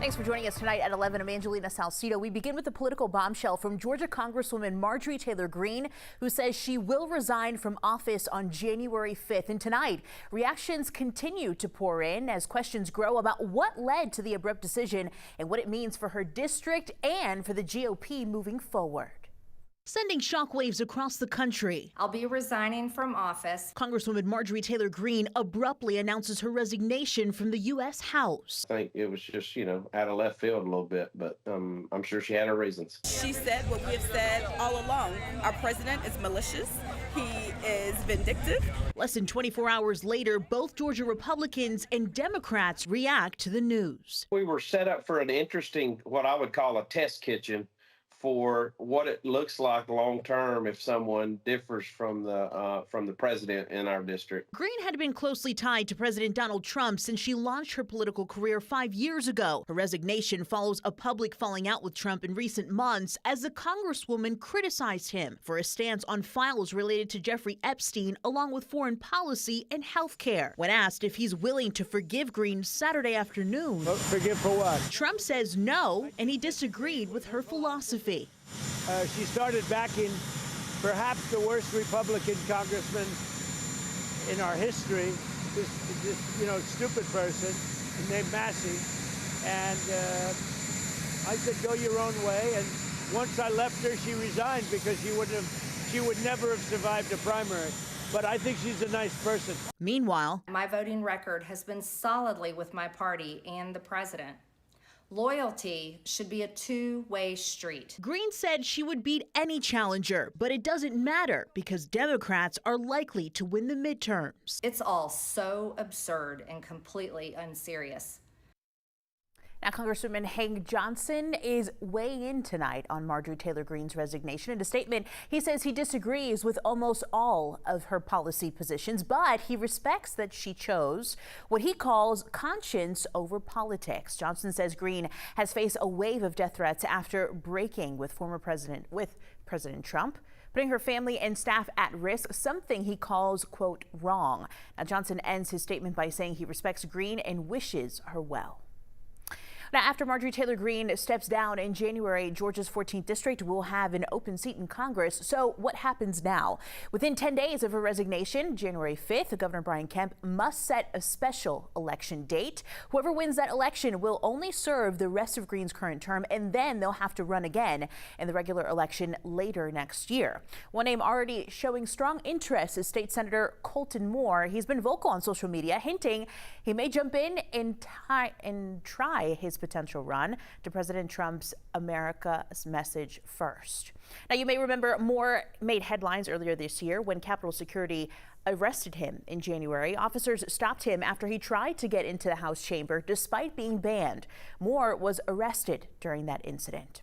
Thanks for joining us tonight at 11. I'm Angelina Salcido. We begin with a political bombshell from Georgia Congresswoman Marjorie Taylor Greene, who says she will resign from office on January 5th. And tonight, reactions continue to pour in as questions grow about what led to the abrupt decision and what it means for her district and for the GOP moving forward. Sending shockwaves across the country. I'll be resigning from office. Congresswoman Marjorie Taylor Greene abruptly announces her resignation from the U.S. House. I think it was just, out of left field a little bit, but I'm sure she had her reasons. She said what we have said all along. Our president is malicious. He is vindictive. Less than 24 hours later, both Georgia Republicans and Democrats react to the news. We were set up for an interesting, what I would call a test kitchen, for what it looks like long term if someone differs from the president in our district. Greene had been closely tied to President Donald Trump since she launched her political career 5 years ago. Her resignation follows a public falling out with Trump in recent months as the Congresswoman criticized him for his stance on files related to Jeffrey Epstein, along with foreign policy and health care. When asked if he's willing to forgive Greene Saturday afternoon, forgive for what? Trump says no, and he disagreed with her philosophy. She started backing perhaps the worst Republican congressman in our history, this stupid person named Massey. And I said, go your own way. And once I left her, she resigned because she would never have survived a primary. But I think she's a nice person. Meanwhile, My voting record has been solidly with my party and the president. Loyalty should be a two-way street. Greene said she would beat any challenger, but it doesn't matter because Democrats are likely to win the midterms. It's all so absurd and completely unserious. Now, Congresswoman Hank Johnson is weighing in tonight on Marjorie Taylor Greene's resignation. In a statement, he says he disagrees with almost all of her policy positions, but he respects that she chose what he calls conscience over politics. Johnson says Greene has faced a wave of death threats after breaking with President Trump, putting her family and staff at risk, something he calls, quote, wrong. Now, Johnson ends his statement by saying he respects Greene and wishes her well. Now, after Marjorie Taylor Greene steps down in January, Georgia's 14th district will have an open seat in Congress. So what happens now? Within 10 days of her resignation, January 5th, Governor Brian Kemp must set a special election date. Whoever wins that election will only serve the rest of Greene's current term, and then they'll have to run again in the regular election later next year. One name already showing strong interest is State Senator Colton Moore. He's been vocal on social media, hinting he may jump in and try his potential run to President Trump's America's Message First. Now, you may remember Moore made headlines earlier this year when Capitol Security arrested him in January. Officers stopped him after he tried to get into the House chamber despite being banned. Moore was arrested during that incident.